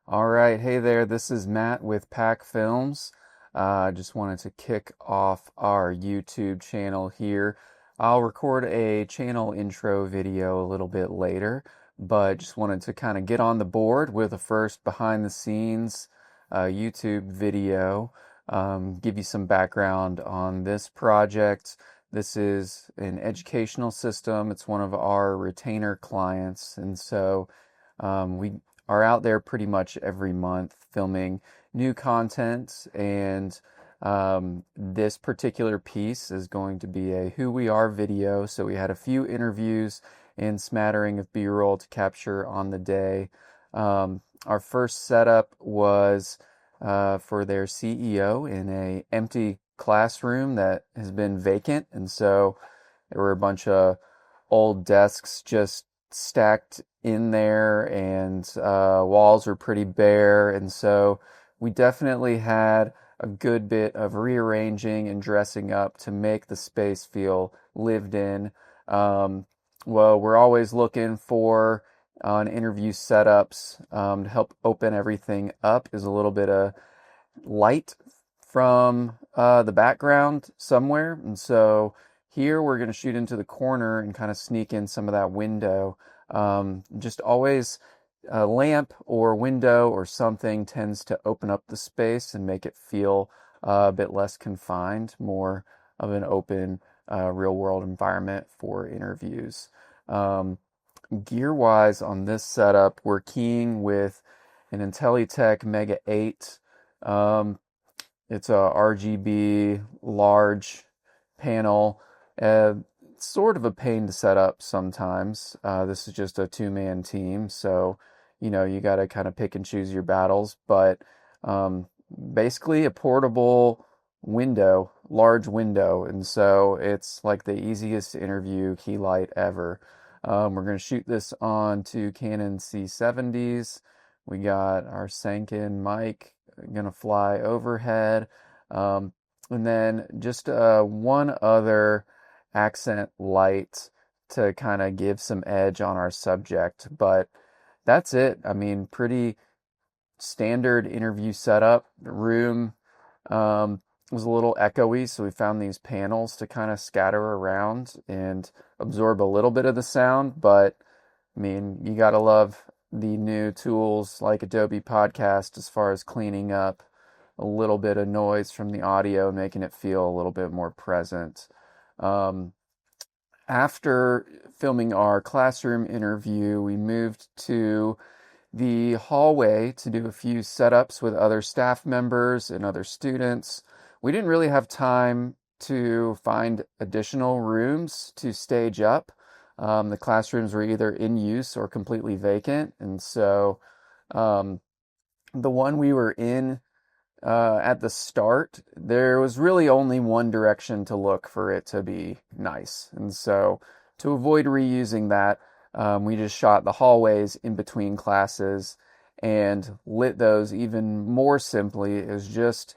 All right, hey there, this is Matt with Pack Films. I just wanted to kick off our YouTube channel here. I'll record a channel intro video a little bit later, but just wanted to kind of get on the board with a first behind the scenes YouTube video, give you some background on this project. This is an educational system. It's one of our retainer clients, and so we are out there pretty much every month filming new content, and this particular piece is going to be a who we are video. So we had a few interviews and smattering of B-roll to capture on the day. Our first setup was for their CEO in a empty classroom that has been vacant, and so there were a bunch of old desks just stacked in there, and walls were pretty bare, and so we definitely had a good bit of rearranging and dressing up to make the space feel lived in. Well, we're always looking for on interview setups to help open everything up is a little bit of light from the background somewhere, and so here we're going to shoot into the corner and kind of sneak in some of that window. Just always a lamp or window or something tends to open up the space and make it feel a bit less confined, more of an open, real world environment for interviews. Gear wise on this setup, we're keying with an Intellitek Mega 8. It's a RGB large panel. Sort of a pain to set up sometimes. This is just a two-man team, so you got to kind of pick and choose your battles. But basically, a portable window, large window, and so it's like the easiest interview key light ever. We're going to shoot this on two Canon C70s. We got our Sanken mic going to fly overhead, and then just one other accent light to kind of give some edge on our subject, but that's it. I mean, pretty standard interview setup. The room was a little echoey, so we found these panels to kind of scatter around and absorb a little bit of the sound, but I mean, you gotta love the new tools like Adobe Podcast as far as cleaning up a little bit of noise from the audio and making it feel a little bit more present. After filming our classroom interview, we moved to the hallway to do a few setups with other staff members and other students. We didn't really have time to find additional rooms to stage up. The classrooms were either in use or completely vacant, and so the one we were in at the start, there was really only one direction to look for it to be nice. And so to avoid reusing that, we just shot the hallways in between classes and lit those even more simply. It was just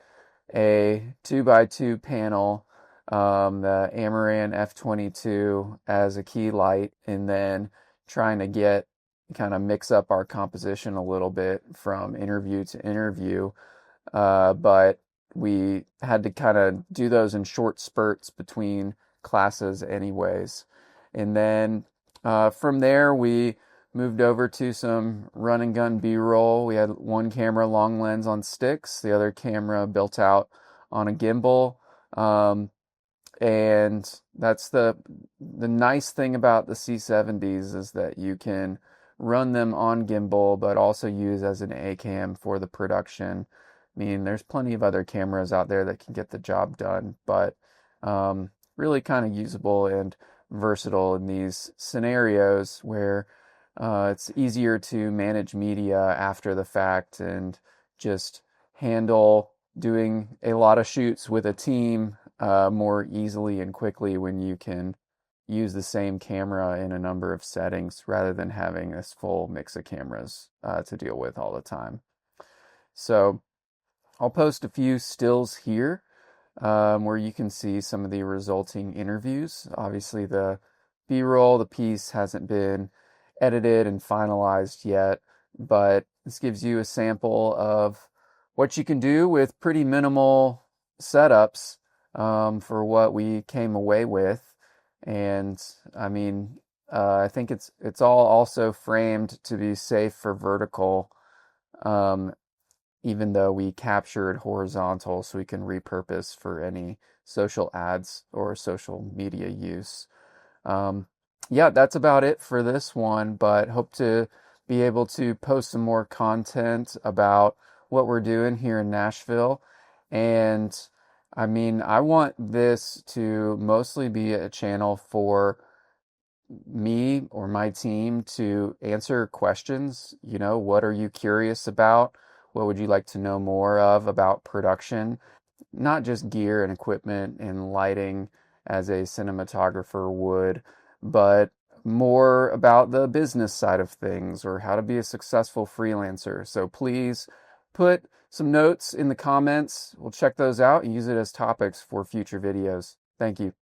a 2x2 panel, the Amaran F22 as a key light, and then trying to kind of mix up our composition a little bit from interview to interview. But we had to kind of do those in short spurts between classes anyways. And then from there, we moved over to some run and gun B-roll. We had one camera long lens on sticks, the other camera built out on a gimbal. And that's the nice thing about the C70s is that you can run them on gimbal, but also use as an A-cam for the production. I mean, there's plenty of other cameras out there that can get the job done, but really kind of usable and versatile in these scenarios where it's easier to manage media after the fact and just handle doing a lot of shoots with a team more easily and quickly when you can use the same camera in a number of settings rather than having this full mix of cameras to deal with all the time. So I'll post a few stills here where you can see some of the resulting interviews. Obviously, the B-roll, the piece hasn't been edited and finalized yet, but This gives you a sample of what you can do with pretty minimal setups for what we came away with. And I mean, I think it's all also framed to be safe for vertical, um, even though we captured horizontal so we can repurpose for any social ads or social media use. Um, yeah, that's about it for this one, but hope to be able to post some more content about what we're doing here in Nashville. And I mean, I want this to mostly be a channel for me or my team to answer questions. You know, what are you curious about? What would you like to know more of about production? Not just gear and equipment and lighting as a cinematographer would, but more about the business side of things or how to be a successful freelancer. So please put some notes in the comments. We'll check those out and use it as topics for future videos. Thank you.